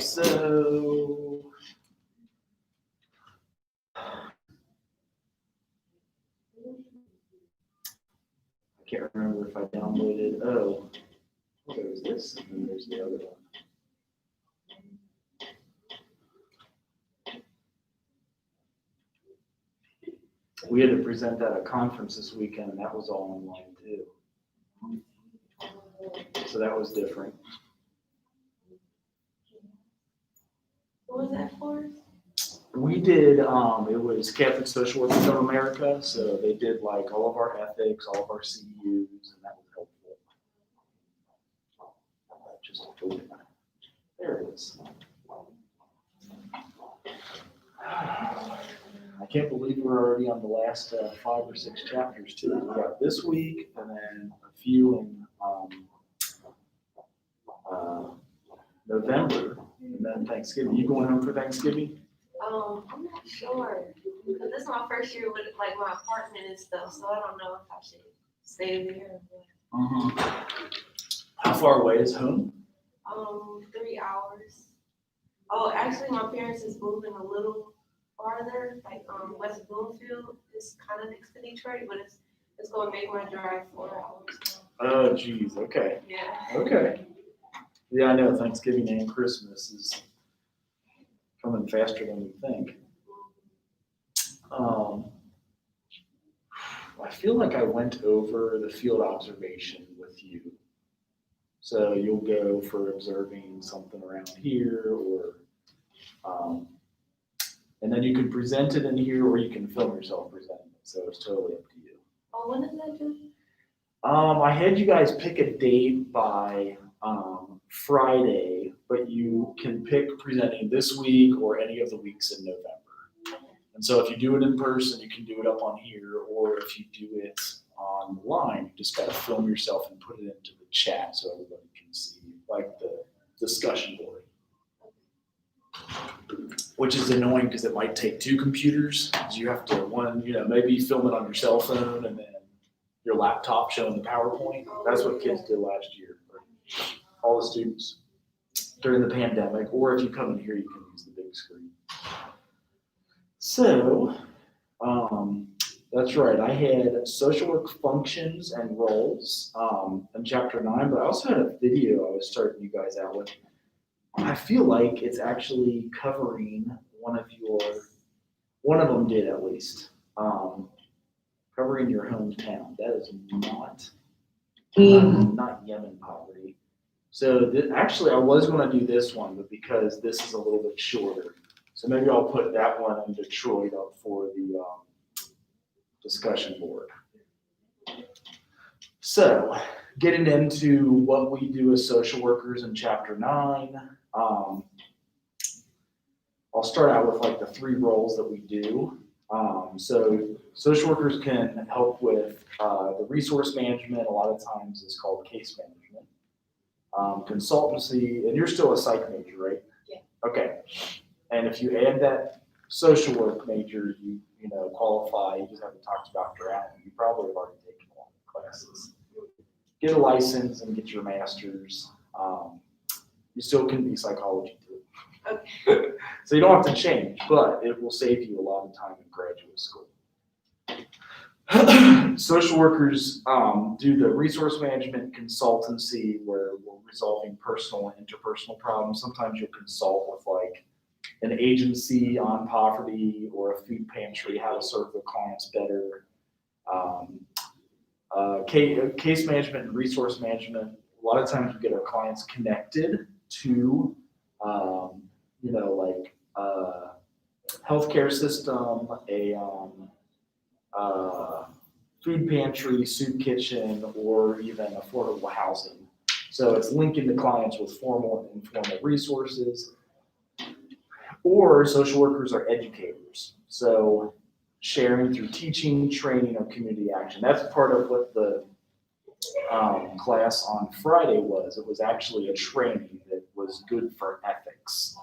so I can't remember if I downloaded, well, there was this, and then there's the other one. We had to present at a conference this weekend, and that was all online too. So that was different. What was that for? We did, it was Catholic Social Workers of America, so they did like all of our ethics, all of our CEUs, and that was helpful. Just open. There it is. I can't believe we're already on the last 5 or 6 chapters too. We got this week and then a few in November, and then Thanksgiving. You going home for Thanksgiving? I'm not sure, because this is my first year with like my apartment and stuff, so I don't know if I should stay there. How far away is home? 3 hours. Oh, actually, my parents is moving a little farther, like West Bloomfield is kind of next to Detroit, but it's going to make my drive 4 hours. Oh, geez. Okay. Yeah. Okay. Yeah, I know Thanksgiving and Christmas is coming faster than we think. I feel like I went over the field observation with you. So you'll go for observing something around here, or, and then you can present it in here, or you can film yourself presenting it. So it's totally up to you. Oh, when does that do? I had you guys pick a date by Friday, but you can pick presenting this week or any of the weeks in November. And so if you do it in person, you can do it up on here, or if you do it online, you just got to film yourself and put it into the chat so everybody can see, like the discussion board. Which is annoying because it might take 2 computers. So you have to, maybe film it on your cell phone and then your laptop showing the PowerPoint. That's what kids did last year. All the students during the pandemic, or if you come in here, you can use the big screen. So, that's right. I had social work functions and roles in chapter 9, but I also had a video I was starting you guys out with. I feel like it's actually covering one of them did at least, covering your hometown. That is not Yemen poverty. So actually, I was going to do this one, but because this is a little bit shorter, so maybe I'll put that one in Detroit up for the discussion board. So, getting into what we do as social workers in chapter 9, I'll start out with like the 3 roles that we do. So social workers can help with the resource management. A lot of times it's called case management. Consultancy, and you're still a psych major, right? Yeah. Okay. And if you add that social work major, you qualify. You just have to talk to Dr. Allen. You probably have already taken a lot of classes. Get a license and get your master's. You still can be psychology too. Okay. So you don't have to change, but it will save you a lot of time in graduate school. Social workers do the resource management consultancy where we're resolving personal and interpersonal problems. Sometimes you'll consult with like an agency on poverty or a food pantry, how to serve their clients better. Case management and resource management, a lot of times we get our clients connected to, like a healthcare system, a food pantry, soup kitchen, or even affordable housing. So it's linking the clients with formal and informal resources. Or social workers are educators. So sharing through teaching, training, or community action. That's part of what the class on Friday was. It was actually a training that was good for ethics.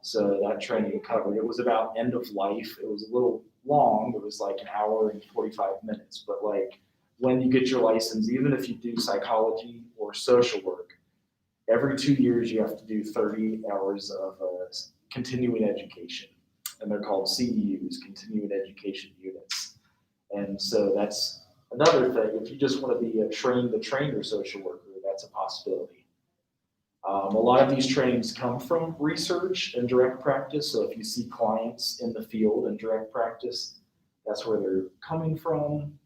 So that training covered, it was about end of life. It was a little long. It was like an hour and 45 minutes. But like when you get your license, even if you do psychology or social work, every 2 years you have to do 30 hours of continuing education. And they're called CEUs, continuing education units. And so that's another thing. If you just want to be a trainer social worker, that's a possibility. A lot of these trainings come from research and direct practice. So if you see clients in the field and direct practice, that's where they're coming from.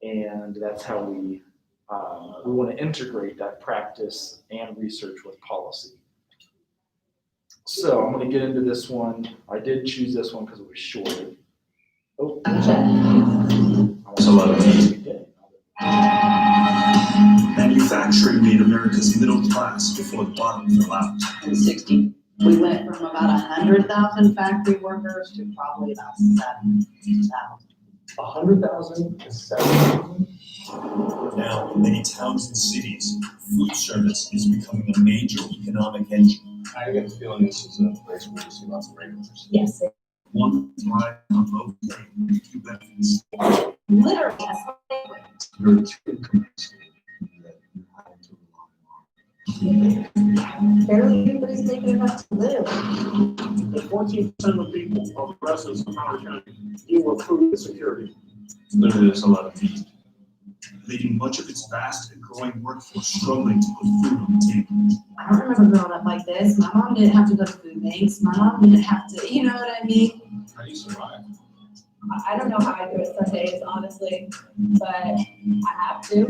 And that's how we want to integrate that practice and research with policy. So I'm going to get into this one. I did choose this one because it was short. Oh, That's a lot of manufacturing made America's middle class before the bottom fell out. In the 60s, we went from about 100,000 factory workers to probably about 7,000. 100,000 to 7,000? Now, in many towns and cities, food service is becoming a major economic engine. I get the feeling this is a place where you see lots of regulars. Yes, One thrive on low pay and few benefits. literally. There are two incomes that you have to rely on. Barely anybody's making enough to live. The 14% of people of residents of Howard County deal with food insecurity. Literally, there's a lot of need. Leaving much of its vast and growing workforce struggling to put food on the table. I don't remember growing up like this. My mom didn't have to go to food banks. My mom didn't have to, you know what I mean? How do you survive? I don't know how I do it some days, honestly, but I have to.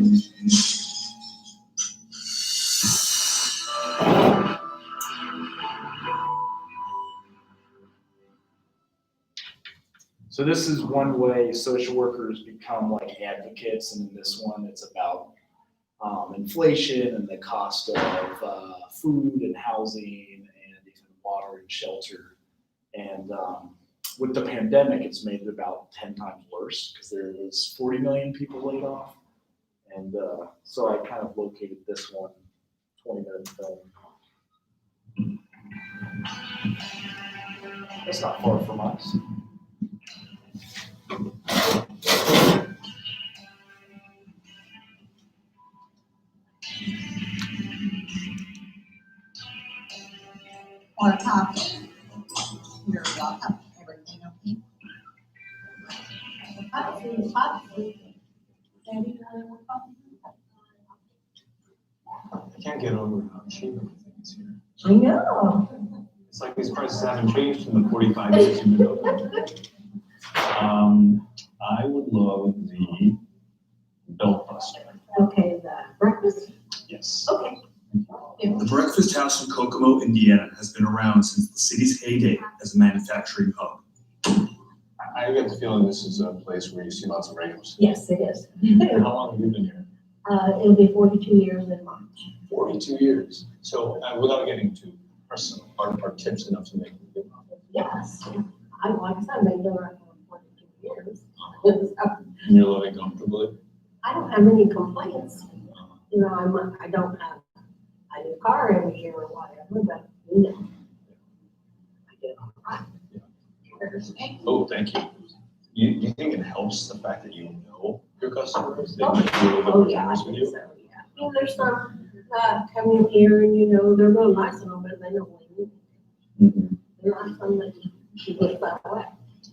so this is one way social workers become like advocates, and in this one, it's about inflation and the cost of food and housing and even water and shelter. And with the pandemic, it's made it about 10 times worse because there was 40 million people laid off. And so I kind of located this one, 20-minute film. That's not far from us. Or coffee. You're welcome. Everything okay? I can't get over how cheap everything is here. I know. It's like these prices haven't changed in the 45 years you've been open. I would love the Belt Buster. Okay, the breakfast? Yes. Okay. The Breakfast House in Kokomo, Indiana has been around since the city's heyday as a manufacturing hub. I get the feeling this is a place where you see lots of regulars. Yes, it is. How long have you been here? It'll be 42 years in March. 42 years. So without getting too personal, are tips enough to make a big profit? Yes. I, like I said, I've been doing it for 42 years. And you're living comfortably? I don't have any complaints. You know, I don't have a new car every year or whatever, but you know, I do all right. Oh, thank you. You think it helps the fact that you know your customers? They might be a little bit Oh, more yeah, I generous with think you? so, yeah. I mean, there's some, come in here and, you know, they're real nice and all, but they don't leave. There are some that you get that way.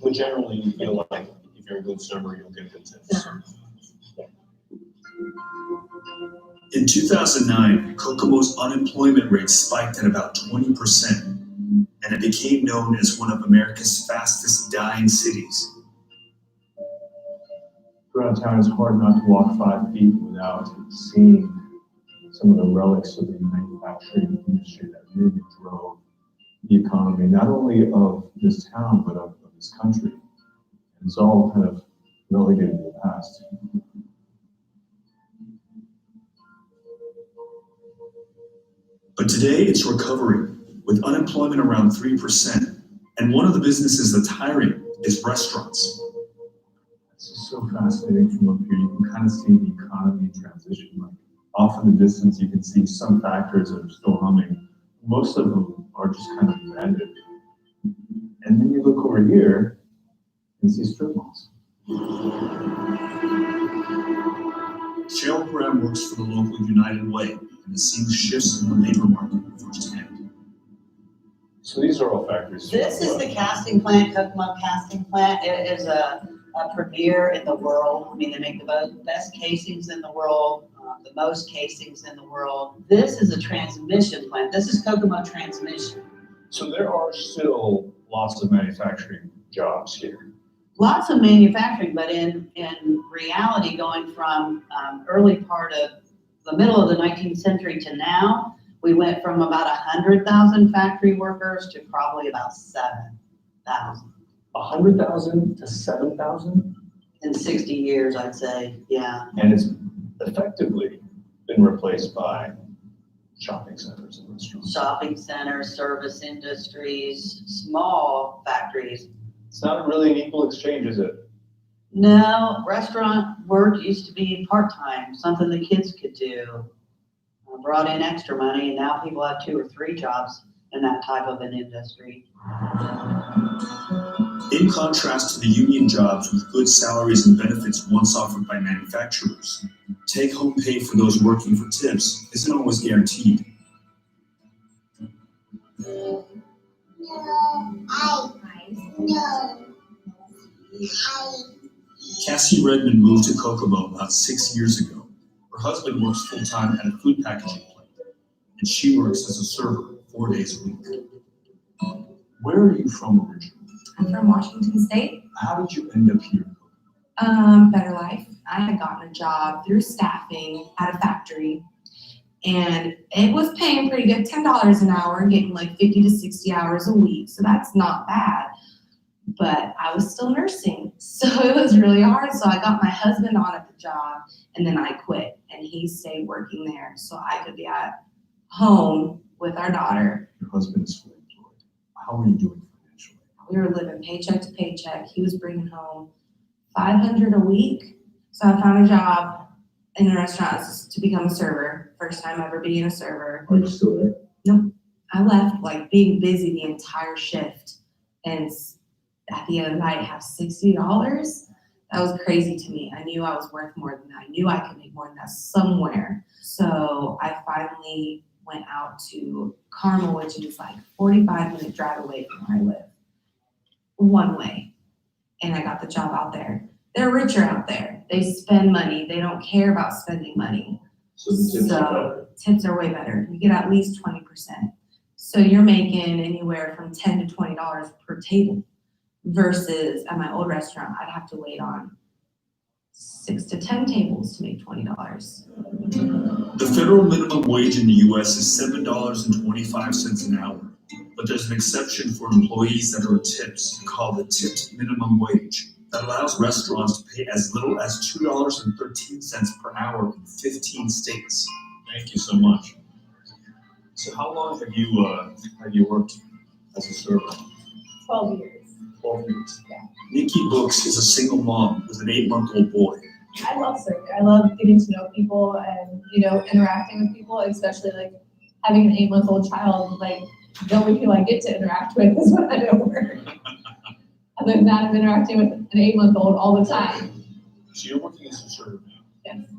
But generally, you feel like if you're a good server, you'll get good tips. Uh-huh. In 2009, Kokomo's unemployment rate spiked at about 20%, and it became known as one of America's fastest dying cities. Around town, it's hard not to walk 5 feet without seeing some of the relics of the manufacturing industry that really drove the economy, not only of this town, but of this country. And it's all kind of relegated to the past. But today it's recovering, with unemployment around 3%. And one of the businesses that's hiring is restaurants. It's just so fascinating from up here. You can kind of see the economy in transition. Like off in the distance, you can see some factories that are still humming. Most of them are just kind of abandoned. And then you look over here and see strip malls. Cheryl Graham works for the local United Way, and has seen the shifts in the labor market firsthand. So these are all factories. This is the casting plant, Kokomo Casting Plant. It is a premier in the world. I mean, they make the best casings in the world, the most casings in the world. This is a transmission plant. This is Kokomo Transmission. So there are still lots of manufacturing jobs here. Lots of manufacturing, but in reality, going from early part of the middle of the 19th century to now, we went from about 100,000 factory workers to probably about 7,000. 100,000 to 7,000? In 60 years, I'd say, yeah. And it's effectively been replaced by shopping centers and restaurants. Shopping centers, service industries, small factories. It's not really an equal exchange, is it? No, restaurant work used to be part-time, something the kids could do. Brought in extra money, and now people have 2 or 3 jobs in that type of an industry. In contrast to the union jobs with good salaries and benefits once offered by manufacturers, take-home pay for those working for tips isn't always guaranteed. Cassie Redmond moved to Kokomo about 6 years ago. Her husband works full-time at a food packaging plant, and she works as a server 4 days a week. Where are you from originally? I'm from Washington State. How did you end up here? Better Life. I had gotten a job through staffing at a factory, and it was paying pretty good, $10 an hour, getting like 50 to 60 hours a week. So that's not bad. But I was still nursing, so it was really hard. So I got my husband on at the job, and then I quit, and he stayed working there so I could be at home with our daughter. Your husband is fully employed. How are you doing financially? We were living paycheck to paycheck. He was bringing home $500 a week. So I found a job in the restaurants to become a server. First time ever being a server. Are you still there? I left like being busy the entire shift, and at the end of the night have $60. That was crazy to me. I knew I was worth more than that. I knew I could make more than that somewhere. So I finally went out to Carmel, which is like 45-minute drive away from where I live, one way. And I got the job out there. They're richer out there. They spend money. They don't care about spending money. So the tips are better. Tips are way better. You get at least 20%. So you're making anywhere from $10 to $20 per table. Versus at my old restaurant, I'd have to wait on 6 to 10 tables to make $20. The federal minimum wage in the U.S. is $7.25 an hour, but there's an exception for employees that earn tips called the tipped minimum wage that allows restaurants to pay as little as $2.13 per hour in 15 states. Thank you so much. So how long have you worked as a server? 12 years. 12 years. Nikki Books is a single mom with an 8-month-old boy. I love serving. I love getting to know people and, interacting with people, especially like having an 8-month-old child. Like the only people I get to interact with is when I'm at work. Other than that, I'm interacting with an 8-month-old all the time. So you're working as a server now. Yes.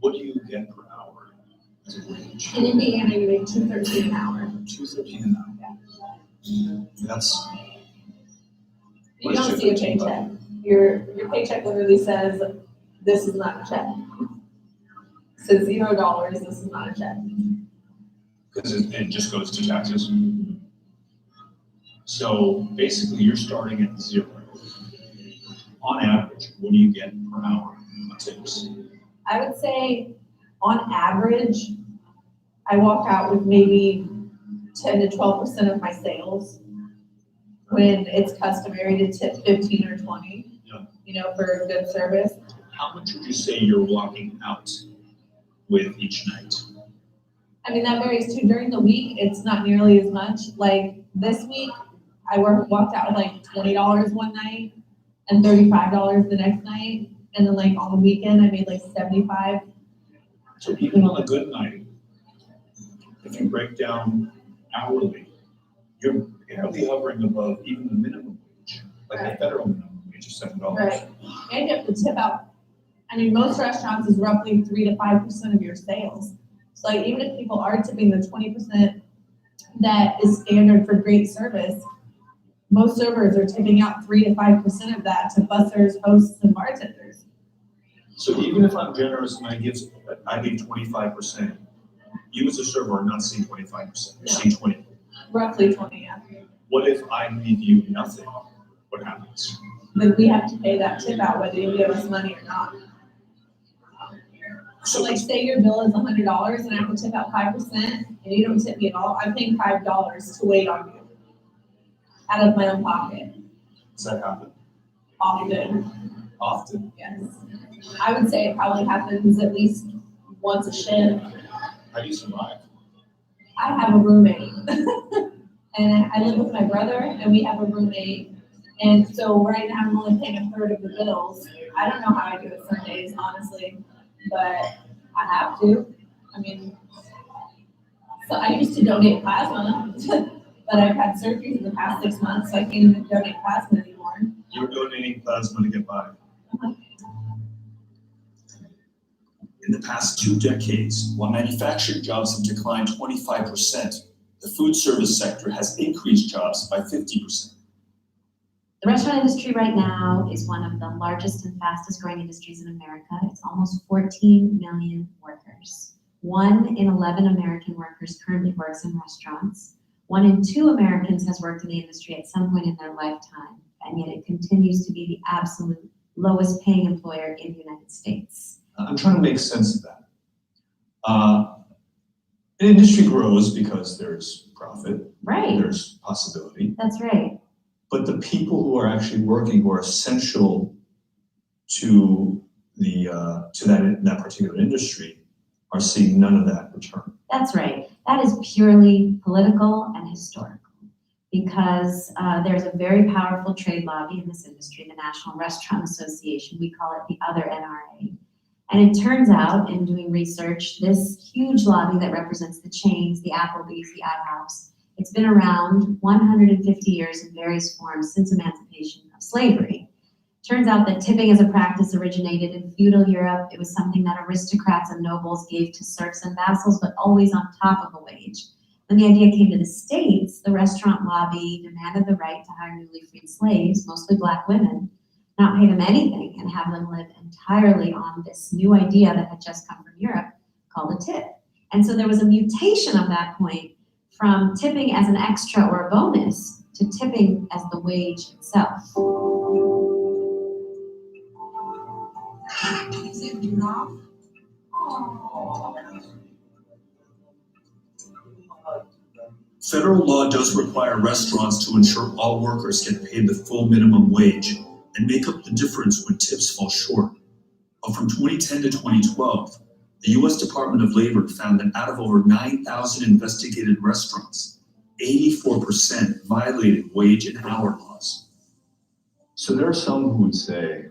What do you get per hour as a wage? In Indiana, you make $2.13 an hour. $2.13 an hour. That's. You don't see a paycheck. Your paycheck literally says, this is not a check. It says $0, this is not a check. Because it just goes to taxes. So basically, you're starting at 0. On average, what do you get per hour on tips? I would say, on average, I walk out with maybe 10 to 12% of my sales. When it's customary to tip 15 or 20, for good service. How much would you say you're walking out with each night? I mean, that varies too. During the week, it's not nearly as much. Like this week, I walked out with like $20 one night and $35 the next night. And then like on the weekend, I made like $75. So even on a good night, if you break down hourly, you're barely hovering above even the minimum wage, like the federal minimum wage is $7. Right. And you have to tip out. I mean, most restaurants is roughly 3 to 5% of your sales. So like, even if people are tipping the 20% that is standard for great service, most servers are tipping out 3 to 5% of that to bussers, hosts, and bartenders. So even if I'm generous and I give 25%, you as a server are not seeing 25%, you're seeing 20. Roughly 20, yeah. What if I leave you nothing? What happens? Like, we have to pay that tip out whether you give us money or not. So like, say your bill is $100 and I have to tip out 5% and you don't tip me at all, I'm paying $5 to wait on you out of my own pocket, Does that happen? often, Often. yes. I would say it probably happens at least once a shift. How do you survive? I have a roommate. And I live with my brother and we have a roommate. And so right now I'm only paying a third of the bills. I don't know how I do it some days, honestly, but I have to. I mean, so I used to donate plasma, but I've had surgeries in the past 6 months, so I can't even donate plasma anymore. You're donating plasma to get by. In the past 2 decades, while manufacturing jobs have declined 25%, the food service sector has increased jobs by 50%. The restaurant industry right now is one of the largest and fastest growing industries in America. It's almost 14 million workers. 1 in 11 American workers currently works in restaurants. 1 in 2 Americans has worked in the industry at some point in their lifetime, and yet it continues to be the absolute lowest paying employer in the United States. I'm trying to make sense of that. An industry grows because there's profit, Right, there's possibility, that's right. but the people who are actually working, who are essential to that particular industry, are seeing none of that return. That's right. That is purely political and historical because there's a very powerful trade lobby in this industry, the National Restaurant Association. We call it the other NRA. And it turns out, in doing research, this huge lobby that represents the chains, the Applebee's, the IHOPs, it's been around 150 years in various forms since emancipation of slavery. Turns out that tipping as a practice originated in feudal Europe. It was something that aristocrats and nobles gave to serfs and vassals, but always on top of a wage. When the idea came to the States, the restaurant lobby demanded the right to hire newly freed slaves, mostly Black women, not pay them anything, and have them live entirely on this new idea that had just come from Europe called a tip. And so there was a mutation of that point from tipping as an extra or a bonus to tipping as the wage itself. Is it enough? Federal law does require restaurants to ensure all workers get paid the full minimum wage and make up the difference when tips fall short. But from 2010 to 2012, the U.S. Department of Labor found that out of over 9,000 investigated restaurants, 84% violated wage and hour laws. So there are some who would say,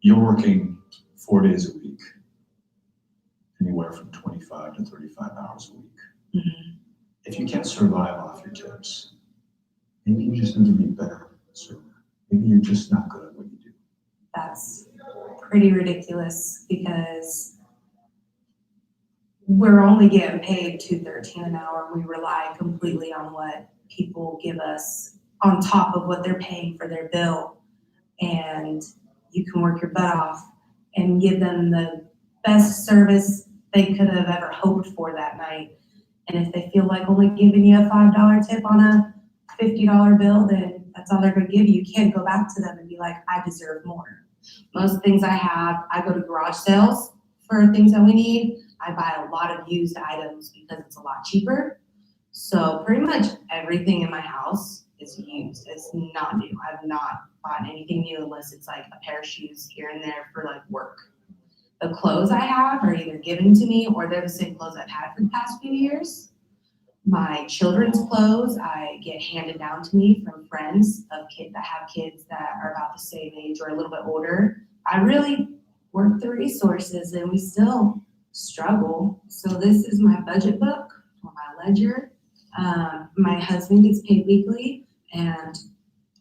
you're working 4 days a week, anywhere from 25 to 35 hours a week. If you can't survive off your tips, maybe you just need to be better server. Maybe you're just not good at what you do. That's pretty ridiculous because we're only getting paid $2.13 an hour. We rely completely on what people give us on top of what they're paying for their bill. And you can work your butt off and give them the best service they could have ever hoped for that night. And if they feel like only giving you a $5 tip on a $50 bill, then that's all they're gonna give you. You can't go back to them and be like, I deserve more. Most things I go to garage sales for things that we need. I buy a lot of used items because it's a lot cheaper. So pretty much everything in my house is used. It's not new. I've not bought anything new unless it's like a pair of shoes here and there for like work. The clothes I have are either given to me or they're the same clothes I've had for the past few years. My children's clothes I get handed down to me from friends of kids that have kids that are about the same age or a little bit older. I really work the resources and we still struggle. So this is my budget book or my ledger. My husband gets paid weekly and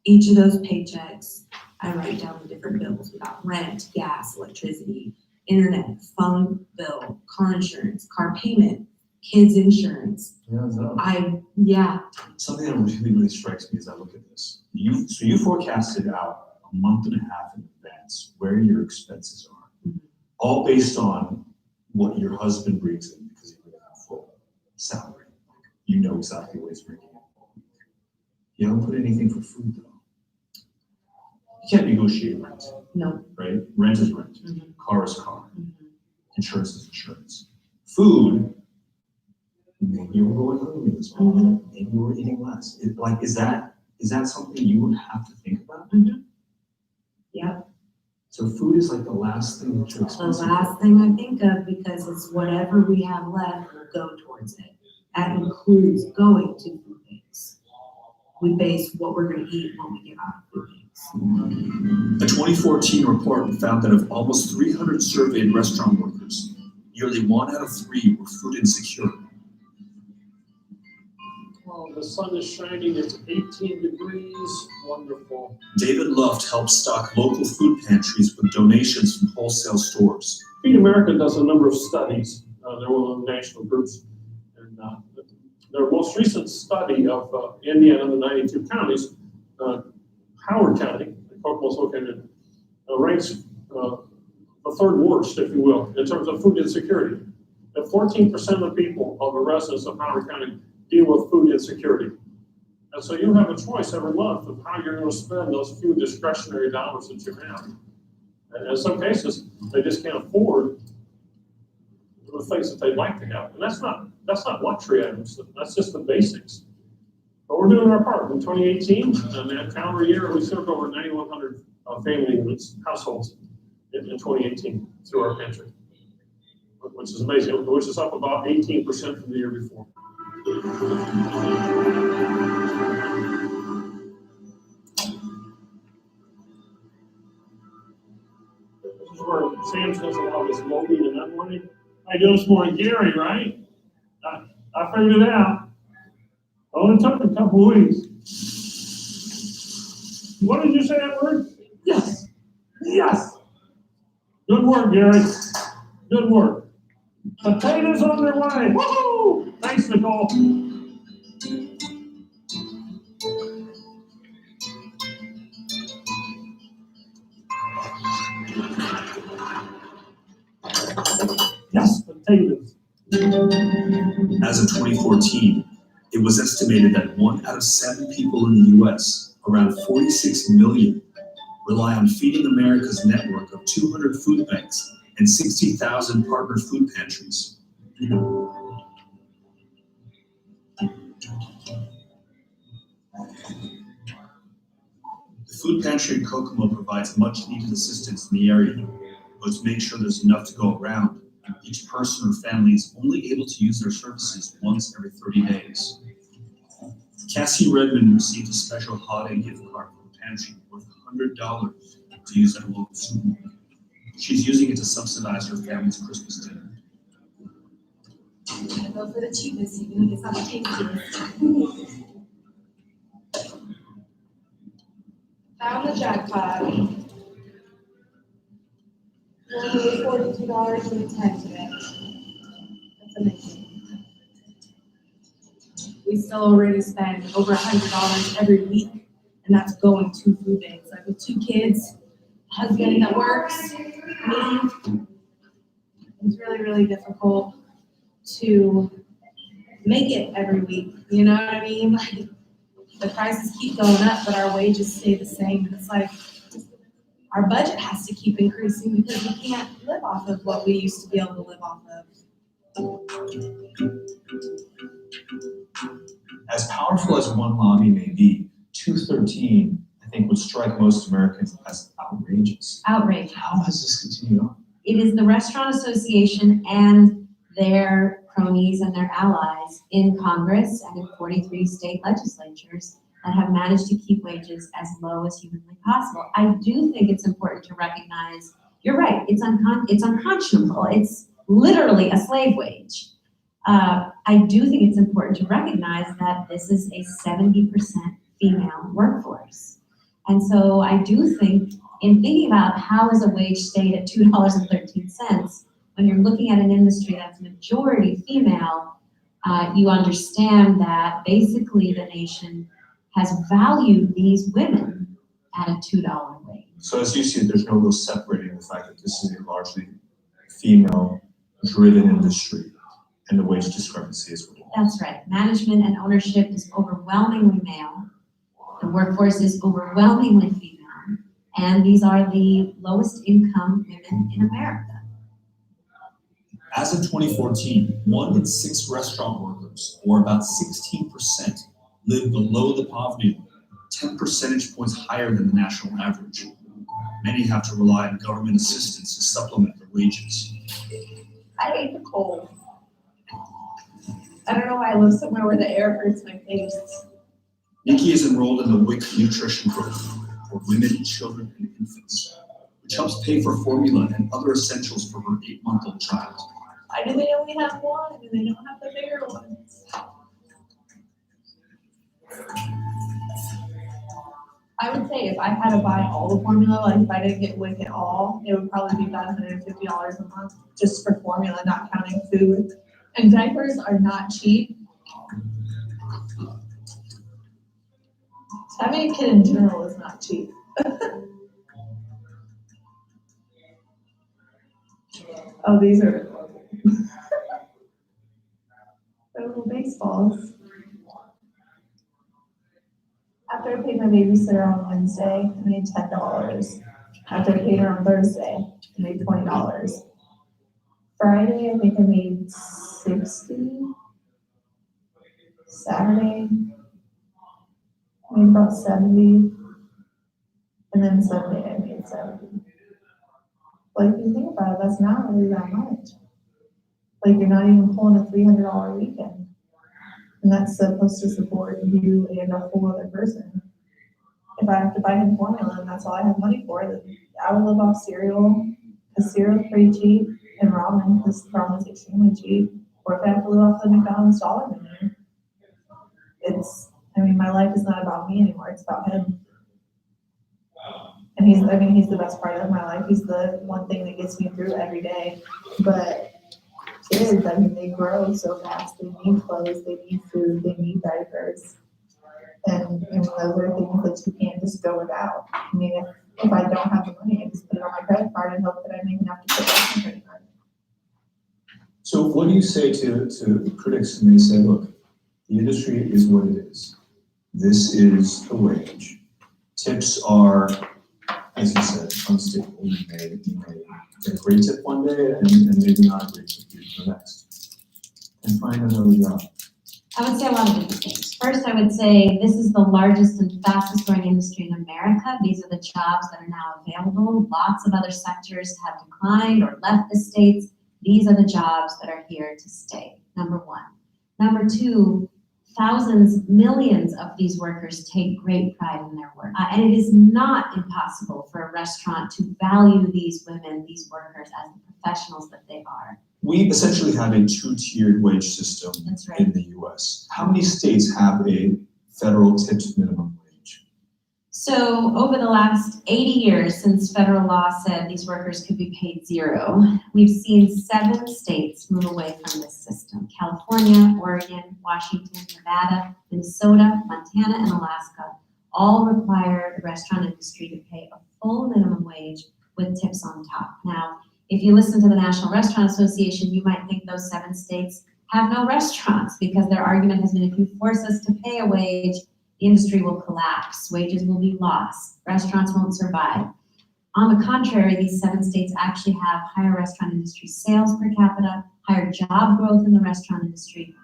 each of those paychecks, I write down the different bills. We got rent, gas, electricity, internet, phone bill, car insurance, car payment, kids' insurance. Yeah, Something that really strikes me as I look at this. You forecasted out a month and a half in advance where your expenses are, all based on what your husband brings in because he brings in full salary. You know exactly what he's bringing in. You don't put anything for food though. You can't negotiate rent. No. Right? Rent is rent. Mhm. Car is car. Insurance is insurance. Food, maybe you were going hungry this morning. Maybe you were eating less. Is that something you would have to think about? Yep. So food is like the last thing that you're The expensive. last thing I think of, because it's whatever we have left will go towards it. That includes going to food banks. We base what we're gonna eat when we get out of food banks. A 2014 report found that of almost 300 surveyed restaurant workers, nearly 1 out of 3 were food insecure. Oh, the sun is shining, it's 18 degrees, wonderful. David Luft helps stock local food pantries with donations from wholesale stores. Feed America does a number of studies. They're one of the national groups. And their most recent study of Indiana and the 92 counties, Howard County, Kokomo's located, ranks the third worst, if you will, in terms of food insecurity. That 14% of the people of the residents of Howard County deal with food insecurity. And so you have a choice every month of how you're going to spend those few discretionary dollars that you have. And in some cases, they just can't afford the things that they'd like to have. And that's not luxury items, that's just the basics. But we're doing our part. In 2018, in that calendar year, we served over 9,100 family units, households in 2018 through our pantry, which is amazing, which is up about 18% from the year before. This is where Sam says a lot of his loading and unloading. I do this morning, Gary, right? I figured it out. Only took a couple weeks. What did you say that word? Yes. Yes. Good work, Gary. Good work. Potatoes on their way. Woohoo! Thanks, Nicole. Yes, potatoes. As of 2014, it was estimated that 1 out of 7 people in the US, around 46 million, rely on Feeding America's network of 200 food banks and 60,000 partner food pantries. The food pantry in Kokomo provides much needed assistance in the area, but to make sure there's enough to go around, each person or family is only able to use their services once every 30 days. Cassie Redmond received a special holiday gift card from the pantry worth $100 to use at a local supermarket. She's using it to subsidize her family's Christmas dinner. Go for the cheapest, you're gonna get something tasty. Found the jackpot. Only $42.10 today. That's amazing. We still already spend over $100 every week, and that's going to food banks. Like with 2 kids, husband that works, me, it's really, really difficult to make it every week. You know what I mean? Like the prices keep going up, but our wages stay the same. And it's like our budget has to keep increasing because we can't live off of what we used to be able to live off of. As powerful as one lobby may be, 213, I think, would strike most Americans as outrageous. Outrage. How has this continued on? It is the Restaurant Association and their cronies and their allies in Congress and in 43 state legislatures that have managed to keep wages as low as humanly possible. I do think it's important to recognize, you're right, it's unconscionable. It's literally a slave wage. I do think it's important to recognize that this is a 70% female workforce. And so I do think, in thinking about how is a wage stayed at $2.13, when you're looking at an industry that's majority female, you understand that basically the nation has valued these women at a $2 wage. So as you see it, there's no real separating the fact that this is a largely female-driven industry, and the wage discrepancy is what it is. That's right. Management and ownership is overwhelmingly male. The workforce is overwhelmingly female. And these are the lowest income women in America. As of 2014, 1 in 6 restaurant workers, or about 16%, live below the poverty line, 10 percentage points higher than the national average. Many have to rely on government assistance to supplement their wages. I hate the cold. I don't know why I live somewhere where the air hurts my face. Nikki is enrolled in the WIC nutrition program for women, children, and infants, which helps pay for formula and other essentials for her 8-month-old child. I do they only have one and they don't have the bigger ones. I would say if I had to buy all the formula, like if I didn't get WIC at all, it would probably be about $150 a month just for formula, not counting food. And diapers are not cheap. Having a kid in general is not cheap. Oh, these are they're little baseballs. After I paid my babysitter on Wednesday, I made $10. After I paid her on Thursday, I made $20. Friday, I think I made $60. Saturday, I made about $70. And then Sunday, I made $70. But if you think about it, that's not really that much. Like, you're not even pulling a $300 weekend. And that's supposed to support you and a whole other person. If I have to buy him formula and that's all I have money for, then I would live off cereal, because cereal's pretty cheap, and ramen, because ramen's extremely cheap. Or if I have to live off the McDonald's dollar menu. My life is not about me anymore, it's about him. And he's the best part of my life. He's the one thing that gets me through every day. But kids, they grow so fast. They need clothes, they need food, they need diapers. And those are things that you can't just go without. If I don't have the money, I just put it on my credit card and hope that I make enough to put it on my credit card. So what do you say to critics when they say, look, the industry is what it is. This is the wage. Tips are, as you said, unstable. You may get a great tip one day and maybe not a great tip the next. And find another job. I would say a lot of different things. First, I would say this is the largest and fastest growing industry in America. These are the jobs that are now available. Lots of other sectors have declined or left the states. These are the jobs that are here to stay, number one. Number two, thousands, millions of these workers take great pride in their work. And it is not impossible for a restaurant to value these women, these workers, as the professionals that they are. We essentially have a 2-tiered wage system That's right. in the US. How many states have a federal tipped minimum wage? So over the last 80 years, since federal law said these workers could be paid $0, we've seen 7 states move away from this system. California, Oregon, Washington, Nevada, Minnesota, Montana, and Alaska all require the restaurant industry to pay a full minimum wage with tips on top. Now, if you listen to the National Restaurant Association, you might think those 7 states have no restaurants, because their argument has been, if you force us to pay a wage, the industry will collapse, wages will be lost, restaurants won't survive. On the contrary, these 7 states actually have higher restaurant industry sales per capita, higher job growth in the restaurant industry.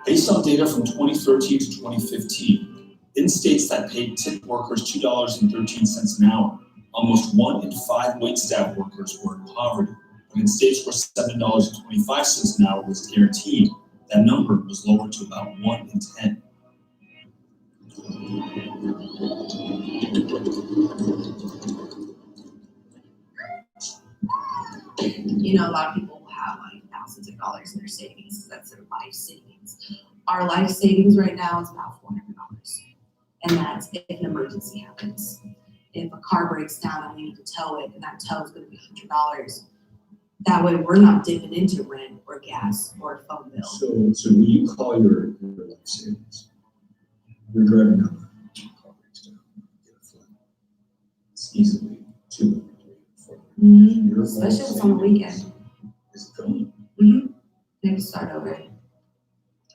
Based on data from 2013 to 2015, in states that paid tip workers $2.13 an hour, almost 1 in 5 waitstaff workers were in poverty. But in states where $7.25 an hour was guaranteed, that number was lowered to about 1 in 10. A lot of people will have like thousands of dollars in their savings. That's their life savings. Our life savings right now is about $400. And that's if an emergency happens. If a car breaks down and we need to tow it, and that tow is going to be $100, That way we're not dipping into rent or gas or phone bill. So when you call your life savings, you're driving down the road, your car breaks down, you get a flat. It's easily 200, 300, 400. Mhm. Your Especially if life it's on the savings weekend. is gone. Maybe start over.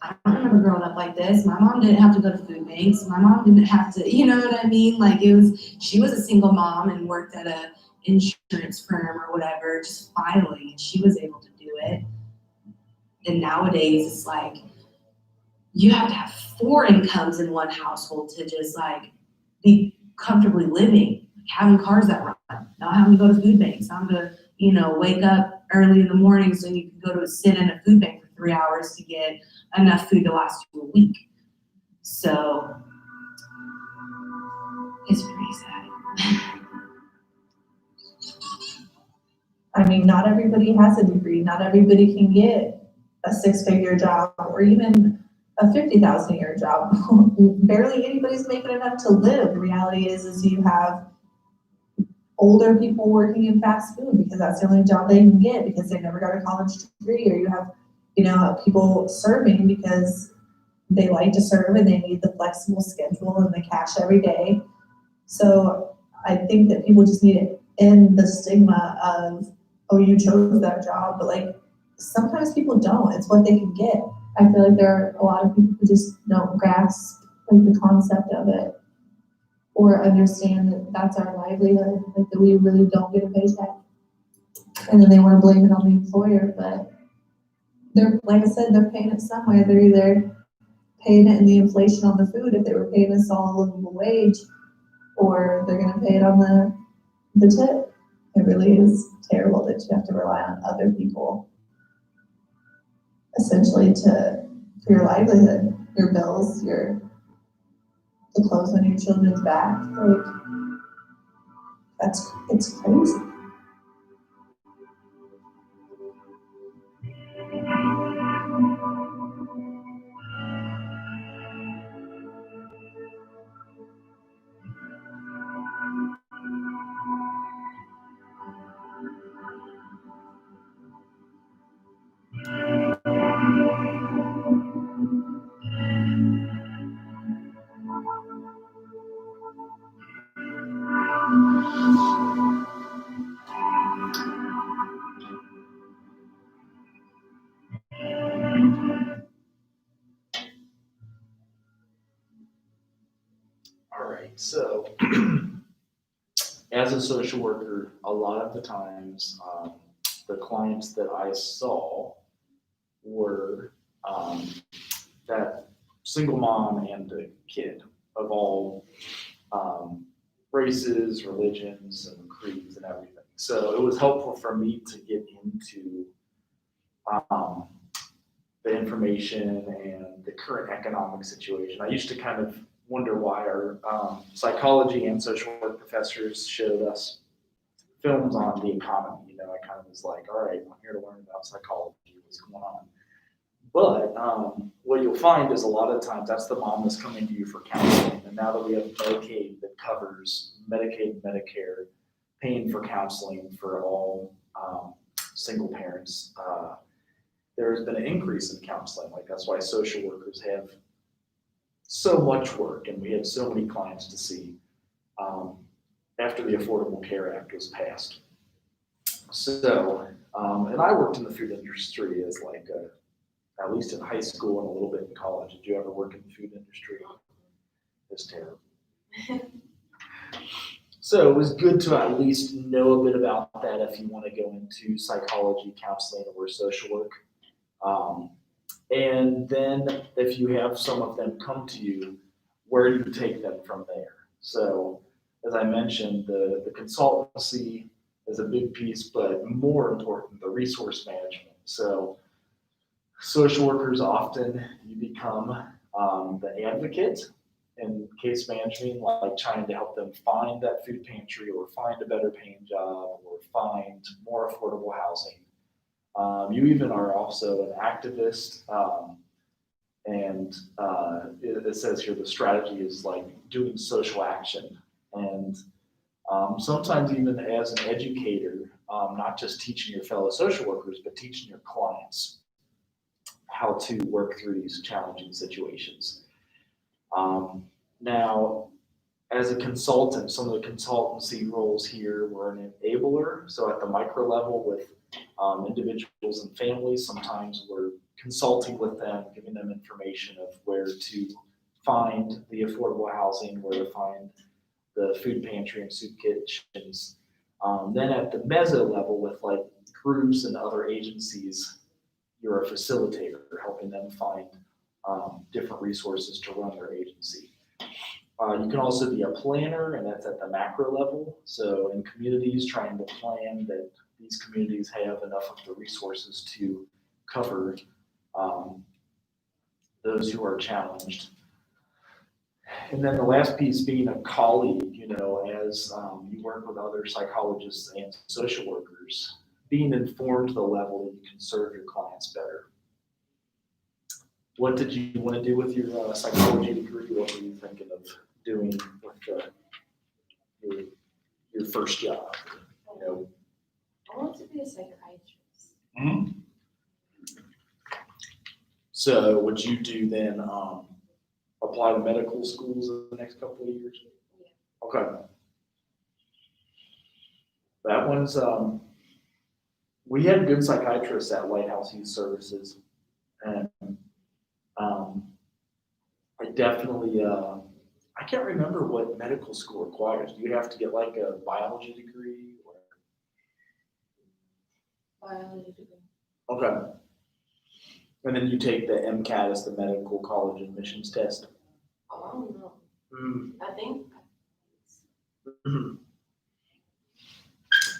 I don't remember growing up like this. My mom didn't have to go to food banks. My mom didn't have to, you know what I mean? Like she was a single mom and worked at a insurance firm or whatever, just filing, and she was able to do it. And nowadays it's like, you have to have 4 incomes in one household to just like be comfortably living, having cars that run, not having to go to food banks, not having to, wake up early in the morning so you can go to sit in a food bank for 3 hours to get enough food to last you a week. So it's pretty sad. I mean, not everybody has a degree, not everybody can get a 6-figure job or even a $50,000 a year job. Barely anybody's making enough to live. The reality is you have older people working in fast food because that's the only job they can get because they never got a college degree, or you have, people serving because they like to serve and they need the flexible schedule and the cash every day. So I think that people just need to end the stigma of, oh, you chose that job, but like sometimes people don't. It's what they can get. I feel like there are a lot of people who just don't grasp like the concept of it or understand that that's our livelihood, like that we really don't get a paycheck. And then they want to blame it on the employer, but they're, like I said, they're paying it somewhere. They're either paying it in the inflation on the food if they were paying us all a livable wage, or they're gonna pay it on the tip. It really is terrible that you have to rely on other people essentially for your livelihood, your bills, the clothes on your children's back. Like it's crazy. All right, so as a social worker, a lot of the times, the clients that I saw were that single mom and a kid of all races, religions, and creeds and everything. So it was helpful for me to get into the information and the current economic situation. I used to kind of wonder why our psychology and social work professors showed us films on the economy. I kind of was like, all right, I'm here to learn about psychology, what's going on. But what you'll find is a lot of times that's the mom that's coming to you for counseling. And now that we have Medicaid that covers Medicaid and Medicare, paying for counseling for all single parents, there's been an increase in counseling. Like that's why social workers have so much work and we have so many clients to see after the Affordable Care Act was passed. So, and I worked in the food industry as like at least in high school and a little bit in college. Did you ever work in the food industry? It's terrible. So it was good to at least know a bit about that if you want to go into psychology, counseling, or social work. And then if you have some of them come to you, where do you take them from there? So as I mentioned, the consultancy is a big piece, but more important, the resource management. So social workers often, you become the advocate in case management, like trying to help them find that food pantry or find a better paying job or find more affordable housing. You even are also an activist, and it says here the strategy is like doing social action. And sometimes even as an educator, not just teaching your fellow social workers, but teaching your clients how to work through these challenging situations. Now, as a consultant, some of the consultancy roles here were an enabler. So at the micro level with individuals and families, sometimes we're consulting with them, giving them information of where to find the affordable housing, where to find the food pantry and soup kitchens. Then at the meso level with like groups and other agencies, you're a facilitator, helping them find different resources to run their agency. You can also be a planner, and that's at the macro level. So in communities, trying to plan that these communities have enough of the resources to cover those who are challenged. And then the last piece being a colleague, you know, as you work with other psychologists and social workers, being informed to the level that you can serve your clients better. What did you want to do with your psychology degree? What were you thinking of doing with your first job? You know? I want to be a psychiatrist. Mm-hmm. So would you do then apply to medical schools in the next couple of years? Yeah. Okay. That one's we had good psychiatrists at Lighthouse Youth Services, and I definitely I can't remember what medical school requires. Do you have to get like a biology degree or? Biology degree. Okay. And then you take the MCAT as the medical college admissions test. Oh, I don't know. Mm. I think. Mhm.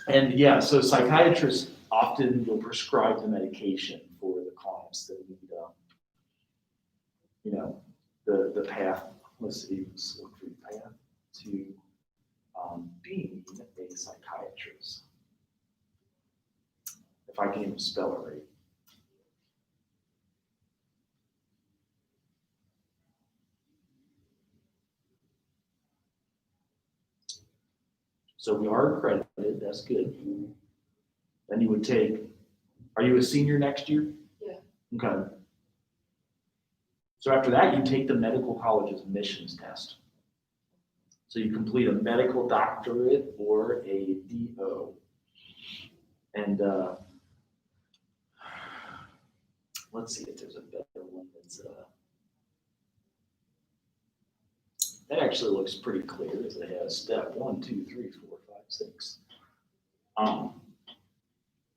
And yeah, so psychiatrists often will prescribe the medication for the clients that need, you know, the path. Let's see, let's look for the path to being a psychiatrist. If I can even spell it right. So we are accredited, that's good. Then you would take, are you a senior next year? Yeah. Okay. So after that, you take the medical college's admissions test. So you complete a medical doctorate or a DO. And let's see if there's a better one that's, that actually looks pretty clear as it has step 1, 2, 3, 4, 5, 6.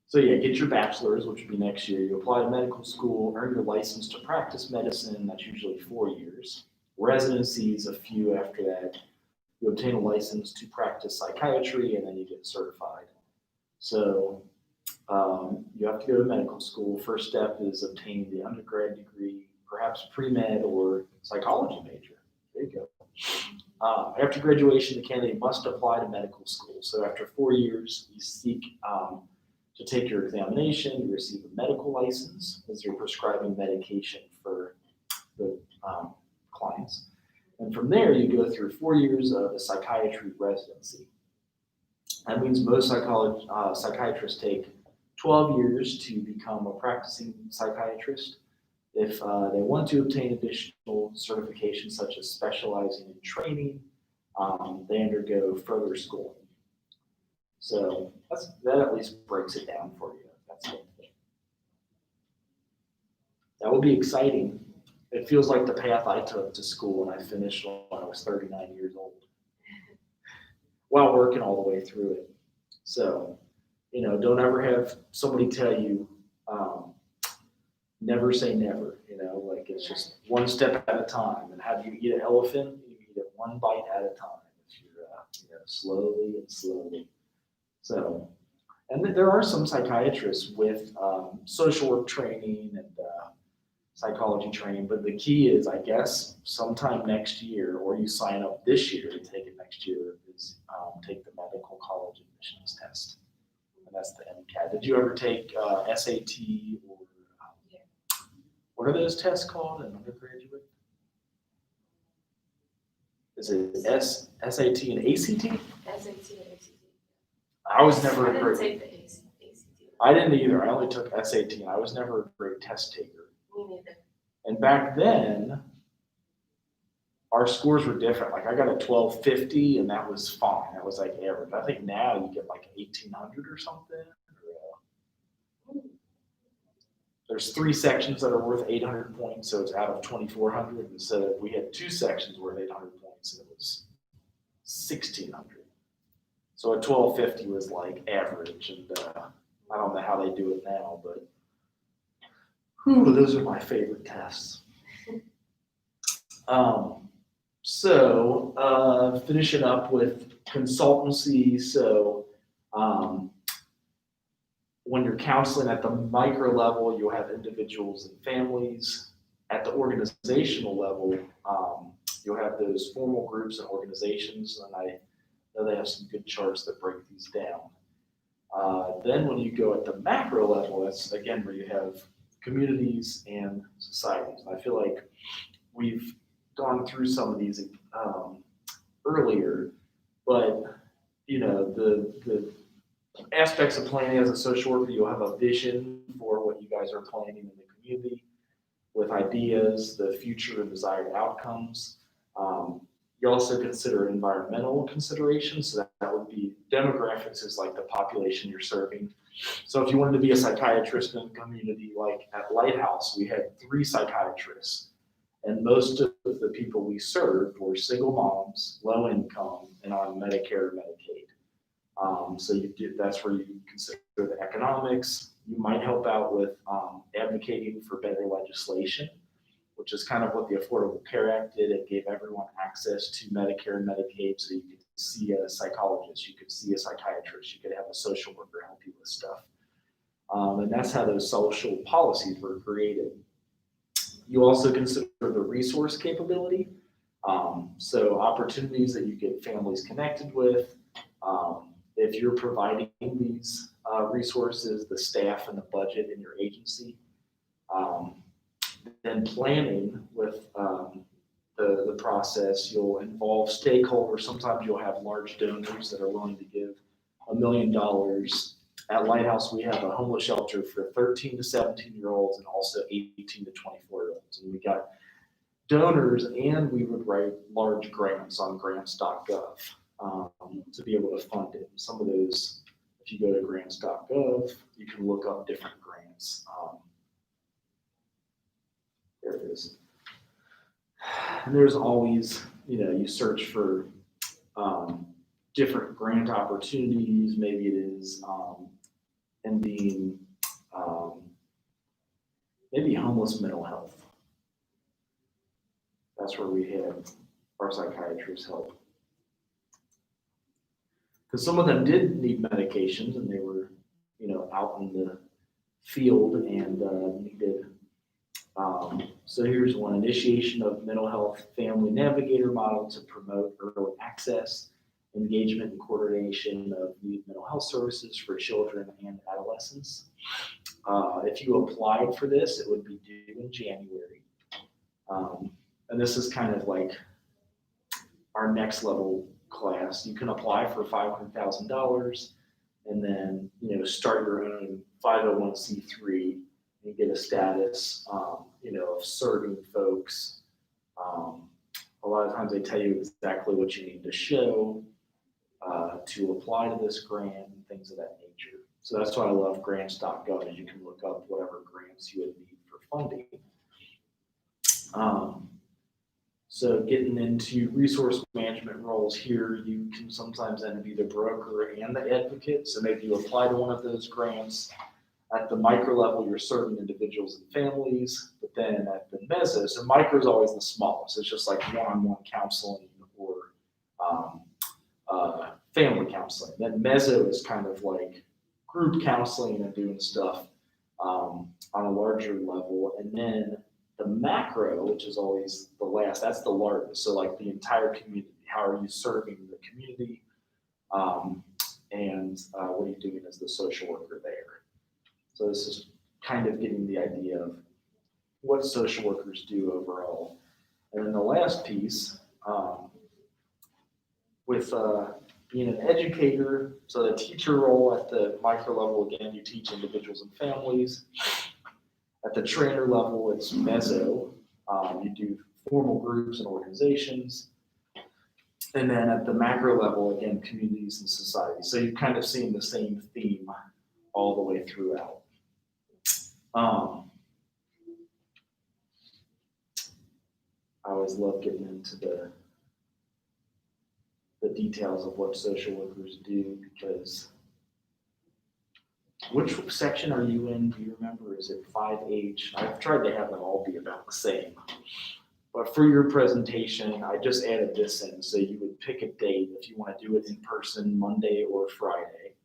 So yeah, get your bachelor's, which would be next year. You apply to medical school, earn your license to practice medicine. That's usually 4 years. Residencies, a few after that. You obtain a license to practice psychiatry, and then you get certified. So you have to go to medical school. First step is obtaining the undergrad degree, perhaps pre-med or psychology major. There you go. After graduation, the candidate must apply to medical school. So after 4 years, you seek to take your examination, you receive a medical license as you're prescribing medication for the clients. And from there, you go through 4 years of a psychiatry residency. That means most psychiatrists take 12 years to become a practicing psychiatrist. If they want to obtain additional certifications such as specializing in training, they undergo further schooling. So that at least breaks it down for you. That's one thing. That would be exciting. It feels like the path I took to school when I finished when I was 39 years old, while working all the way through it. So, you know, don't ever have somebody tell you, never say never, you know, like it's just one step at a time. And how do you eat an elephant? You eat it one bite at a time. If you're, you know, slowly and slowly. So, and there are some psychiatrists with social work training and psychology training, but the key is, I guess, sometime next year, or you sign up this year to take it next year, is take the medical college admissions test. And that's the MCAT. Did you ever take SAT or what are those tests called in undergraduate? Is it SAT and ACT? SAT and ACT. I was never I a didn't great. take the ACT. I didn't either. I only took SAT and I was never a great test taker. Me neither. And back then, our scores were different. Like I got a 1250 and that was fine. That was like average. I think now you get like 1800 or something. There's 3 sections that are worth 800 points, so it's out of 2,400. And so we had 2 sections worth 800 points, and it was 1,600. So a 1250 was like average, and I don't know how they do it now, but those are my favorite tests. Finishing up with consultancy. So when you're counseling at the micro level, you'll have individuals and families. At the organizational level, you'll have those formal groups and organizations, and I know they have some good charts that break these down. Then when you go at the macro level, that's again where you have communities and societies. And I feel like we've gone through some of these earlier, but you know, the aspects of planning as a social worker, you'll have a vision for what you guys are planning in the community with ideas, the future and desired outcomes. You also consider environmental considerations, so that would be demographics is like the population you're serving. So if you wanted to be a psychiatrist in a community like at Lighthouse, we had 3 psychiatrists, and most of the people we served were single moms, low income, and on Medicare or Medicaid. That's where you consider the economics. You might help out with advocating for better legislation, which is kind of what the Affordable Care Act did. It gave everyone access to Medicare and Medicaid, so you could see a psychologist, you could see a psychiatrist, you could have a social worker help you with stuff. And that's how those social policies were created. You also consider the resource capability. So opportunities that you get families connected with. If you're providing these resources, the staff and the budget in your agency, then planning with the process, you'll involve stakeholders. Sometimes you'll have large donors that are willing to give $1 million. At Lighthouse, we have a homeless shelter for 13 to 17-year-olds and also 18 to 24-year-olds. And we got donors, and we would write large grants on grants.gov to be able to fund it. Some of those, if you go to grants.gov, you can look up different grants. There it is. And there's always, you search for different grant opportunities. Maybe it is ending maybe homeless mental health. That's where we had our psychiatrists help. Because some of them did need medications and they were, out in the field and needed. So here's one: initiation of mental health family navigator model to promote early access, engagement and coordination of youth mental health services for children and adolescents. If you applied for this, it would be due in January. And this is kind of like our next level class. You can apply for $500,000 and then, start your own 501c3 and get a status, of serving folks. A lot of times they tell you exactly what you need to show to apply to this grant and things of that nature. So that's why I love grants.gov, is you can look up whatever grants you would need for funding. So getting into resource management roles here, you can sometimes then be the broker and the advocate. So maybe you apply to one of those grants. At the micro level, you're serving individuals and families, but then at the meso, so micro is always the smallest. It's just like one-on-one counseling or family counseling. Then meso is kind of like group counseling and doing stuff on a larger level. And then the macro, which is always the last, that's the largest. So like the entire community, how are you serving the community? And what are you doing as the social worker there? So this is kind of getting the idea of what social workers do overall. And then the last piece with being an educator, so the teacher role at the micro level, again, you teach individuals and families. At the trainer level, it's meso, you do formal groups and organizations. And then at the macro level, again, communities and society. So you've kind of seen the same theme all the way throughout. I always love getting into the details of what social workers do, because which section are you in? Do you remember? Is it 5H? I've tried to have them all be about the same. But for your presentation, I just added this in. So you would pick a date if you want to do it in person, Monday or Friday.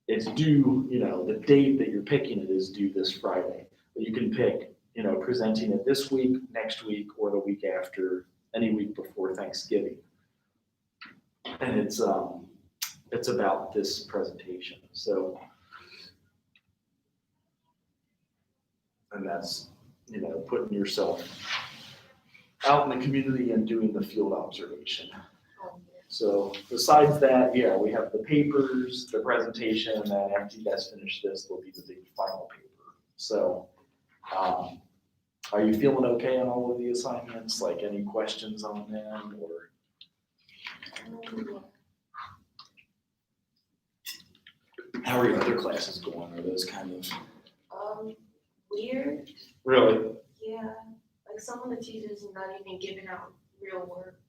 It's due, the date that you're picking it is due this Friday. But you can pick, presenting it this week, next week, or the week after, any week before Thanksgiving. And it's about this presentation. So, and that's, putting yourself out in the community and doing the field observation. So besides that, yeah, we have the papers, the presentation, and then after you guys finish this, there'll be the big final paper. So, are you feeling okay on all of the assignments? Like any questions on them or? How are your other classes going? Are those kind of? Weird. Really? Yeah, like some of the teachers are not even giving out real work.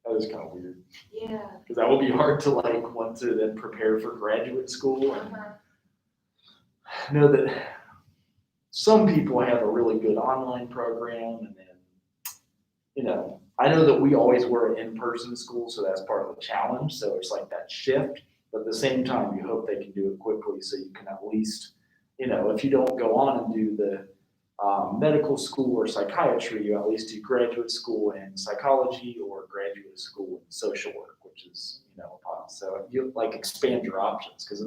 That is kind of weird. Yeah. Because that will be hard to want to then prepare for graduate school. And know that some people have a really good online program, and then, I know that we always were an in-person school, so that's part of the challenge. So it's like that shift, but at the same time, you hope they can do it quickly so you can at least, if you don't go on and do the medical school or psychiatry, you at least do graduate school in psychology or graduate school in social work, which is, so you expand your options, because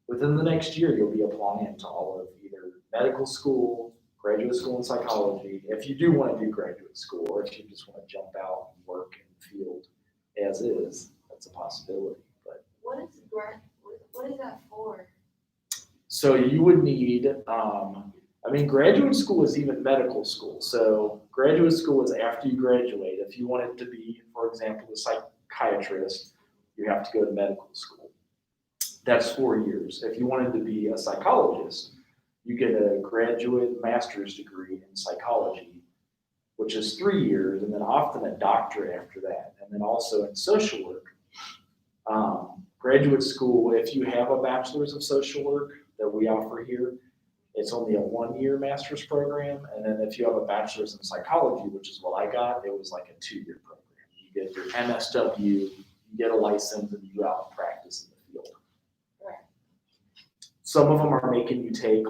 within the next year, you'll be applying to all of either medical school, graduate school in psychology, if you do want to do graduate school, or if you just want to jump out and work in the field as is, that's a possibility. But what is that for? so you would need, graduate school is even medical school. So graduate school is after you graduate. If you wanted to be, for example, a psychiatrist, you have to go to medical school. That's 4 years. If you wanted to be a psychologist, you get a graduate master's degree in psychology, which is 3 years, and then often a doctorate after that. And then also in social work, graduate school, if you have a bachelor's of social work that we offer here, it's only a 1-year master's program. And then if you have a bachelor's in psychology, which is what I got, it was like a 2-year program. You get your MSW, you get a license, and you go out and practice in the field. Right. Some of them are making you take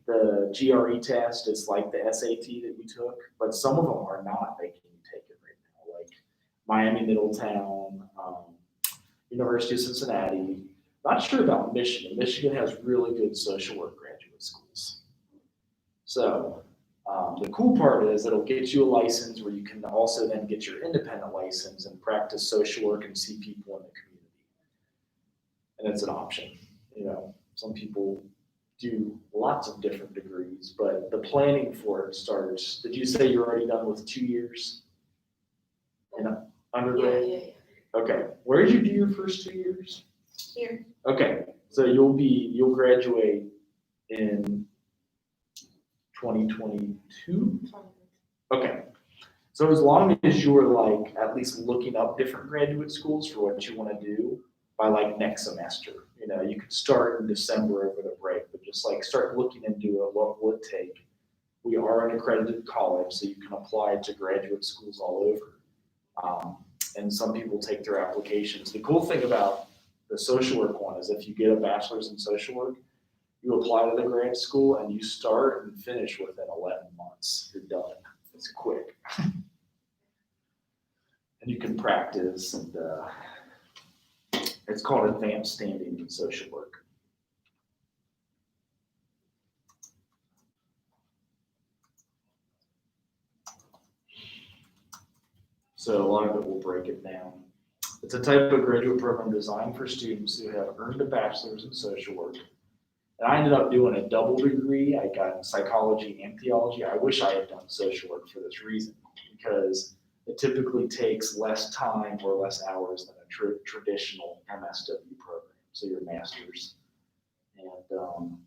the GRE test. It's like the SAT that you took, but some of them are not making you take it right now. Like Miami Middletown, University of Cincinnati. Not sure about Michigan. Michigan has really good social work graduate schools. So the cool part is it'll get you a license where you can also then get your independent license and practice social work and see people in the community. And it's an option. Some people do lots of different degrees, but the planning for it starts. Did you say you're already done with 2 years in undergrad? Yeah. Okay. Where did you do your first 2 years? Here. Okay, so you'll graduate in 2022? Okay, so as long as you're at least looking up different graduate schools for what you want to do by next semester, you could start in December over the break, but just start looking into it, what will it take? We are an accredited college, so you can apply to graduate schools all over. And some people take their applications. The cool thing about the social work one is if you get a bachelor's in social work, you apply to the grad school and you start and finish within 11 months. You're done. It's quick. And you can practice, and it's called advanced standing in social work. So a lot of it will break it down. It's a type of graduate program designed for students who have earned a bachelor's in social work. And I ended up doing a double degree. I got psychology and theology. I wish I had done social work for this reason, because it typically takes less time or less hours than a traditional MSW program, so your master's. And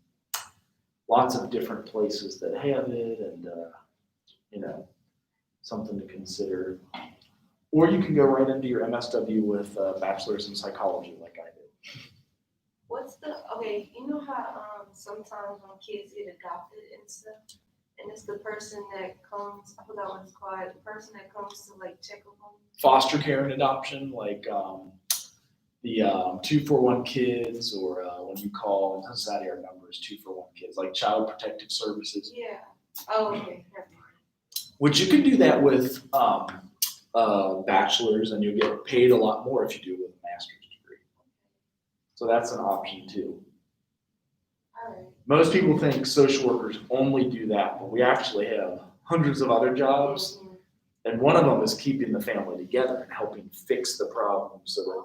lots of different places that have it, and you know, something to consider. Or you can go right into your MSW with a bachelor's in psychology like I did. What's the, okay, you know how, sometimes when kids get adopted and stuff, and it's the person that comes, I forgot what it's called, the person that comes to like check on them? Foster care and adoption, like the 241 Kids, or when you call, and society, our number is 241 Kids, like Child Protective Services. Yeah, oh, okay, never mind. Which you can do that with bachelor's, and you'll get paid a lot more if you do it with a master's degree. So that's an option too. All right. Most people think social workers only do that, but we actually have hundreds of other jobs. And one of them is keeping the family together and helping fix the problem so that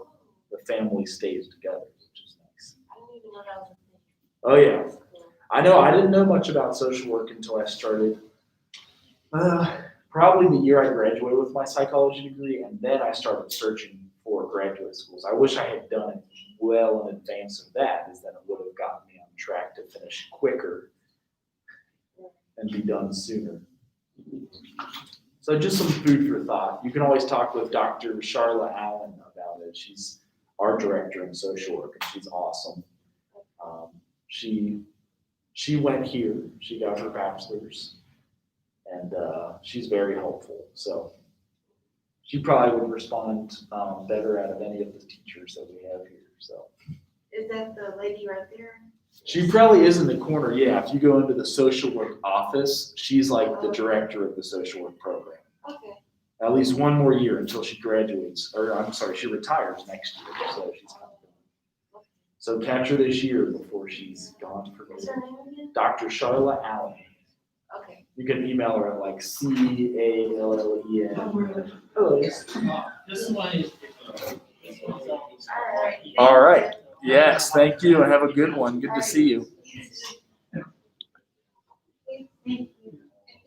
the family stays together, which is nice. I didn't even know that was a thing. Oh yeah, That's cool. I know. I didn't know much about social work until I started. Probably the year I graduated with my psychology degree, and then I started searching for graduate schools. I wish I had done it well in advance of that, as then it would have gotten me on track to finish quicker and be done sooner. So just some food for thought. You can always talk with Dr. Charla Allen about it. She's our director in social work, and she's awesome. She went here, she got her bachelor's, and she's very helpful. So she probably would respond better out of any of the teachers that we have here. So Is that the lady right there? she probably is in the corner. Yeah, if you go into the social work office, she's like the director of the social work program. Okay. At least one more year until she graduates, or I'm sorry, she retires next year. So she's not going. So catch her this year before she's gone for What's good. her name again? Dr. Charla Allen. Okay. You can email her at like CALLEN. Hello. This one is. All right. All right. Yes, thank you, and have a good one. Good to see you. You too.